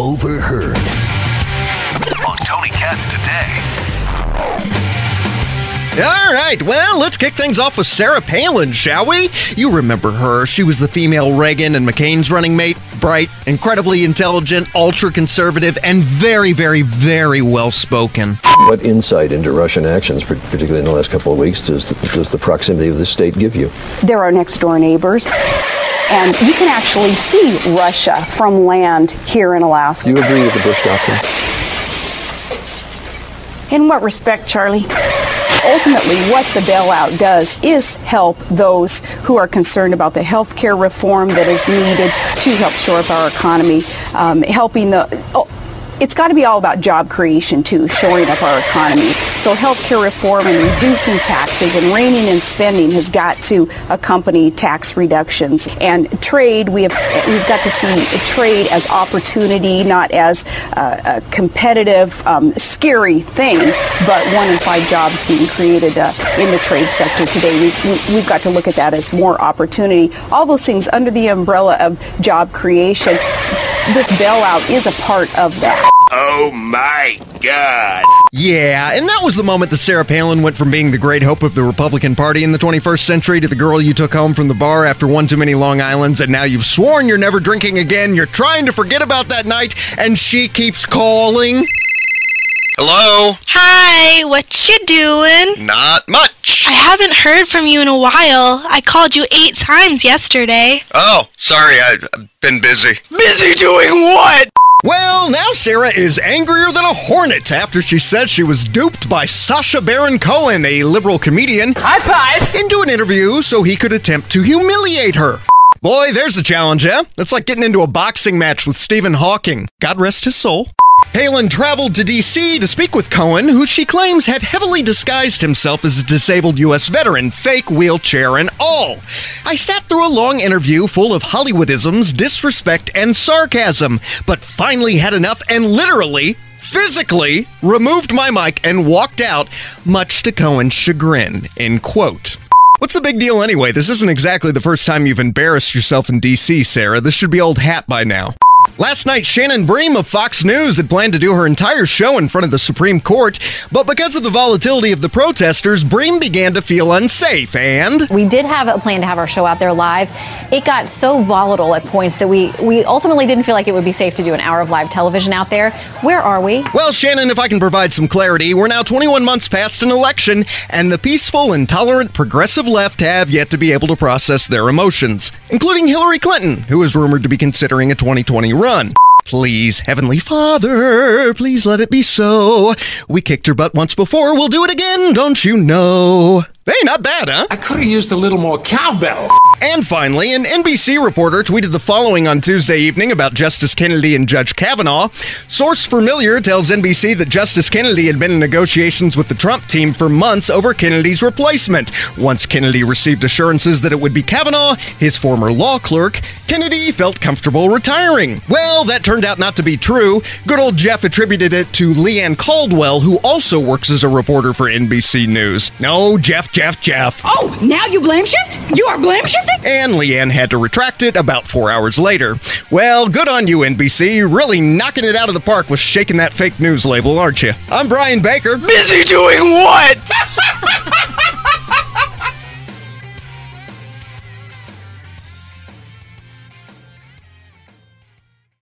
Overheard on Tony Katz Today. All right, well, let's kick things off with Sarah Palin, shall we? You remember her. She was the female Reagan and McCain's running mate. Bright, incredibly intelligent, ultra-conservative, and very, very, very well-spoken. What insight into Russian actions, particularly in the last couple of weeks, does the proximity of this state give you? They're our next-door neighbors. And you can actually see Russia from land here in Alaska. Do you agree with the Bush doctrine? In what respect, Charlie? Ultimately, what the bailout does is help those who are concerned about the health care reform that is needed to help shore up our economy, it's got to be all about job creation, too, shoring up our economy. So healthcare reform and reducing taxes and reining in spending has got to accompany tax reductions. And trade, we've got to see trade as opportunity, not as a competitive, scary thing, but 1 in 5 jobs being created in the trade sector today. We've got to look at that as more opportunity. All those things under the umbrella of job creation. This bailout is a part of that. Oh my God. Yeah, and that was the moment that Sarah Palin went from being the great hope of the Republican Party in the 21st century to the girl you took home from the bar after one too many Long Islands, and now you've sworn you're never drinking again. You're trying to forget about that night, and she keeps calling. Hello? Hi, what you doing? Not much. I haven't heard from you in a while. I called you 8 times yesterday. Oh, sorry, I've been busy. Busy doing what? Well, now Sarah is angrier than a hornet after she said she was duped by Sacha Baron Cohen, a liberal comedian, High five! into an interview so he could attempt to humiliate her. Boy, there's a challenge, eh? That's like getting into a boxing match with Stephen Hawking. God rest his soul. Palin traveled to D.C. to speak with Cohen, who she claims had heavily disguised himself as a disabled U.S. veteran, fake wheelchair and all. I sat through a long interview full of Hollywoodisms, disrespect, and sarcasm, but finally had enough and literally, physically, removed my mic and walked out, much to Cohen's chagrin, end quote. What's the big deal anyway? This isn't exactly the first time you've embarrassed yourself in D.C., Sarah. This should be old hat by now. Last night, Shannon Bream of Fox News had planned to do her entire show in front of the Supreme Court, but because of the volatility of the protesters, Bream began to feel unsafe, and we did have a plan to have our show out there live. It got so volatile at points that we ultimately didn't feel like it would be safe to do an hour of live television out there. Where are we? Well, Shannon, if I can provide some clarity, we're now 21 months past an election, and the peaceful and tolerant progressive left have yet to be able to process their emotions, including Hillary Clinton, who is rumored to be considering a 2020 run. Please, Heavenly Father, please let it be so. We kicked her butt once before, we'll do it again, don't you know? Hey, not bad, huh? I could have used a little more cowbell. And finally, an NBC reporter tweeted the following on Tuesday evening about Justice Kennedy and Judge Kavanaugh. Source familiar tells NBC that Justice Kennedy had been in negotiations with the Trump team for months over Kennedy's replacement. Once Kennedy received assurances that it would be Kavanaugh, his former law clerk, Kennedy felt comfortable retiring. Well, that turned out not to be true. Good old Jeff attributed it to Leanne Caldwell, who also works as a reporter for NBC News. No, Jeff. Oh, now you blame shift? You are blame shifting? And Leanne had to retract it about 4 hours later. Well, good on you, NBC. Really knocking it out of the park with shaking that fake news label, aren't you? I'm Brian Baker. Busy doing what?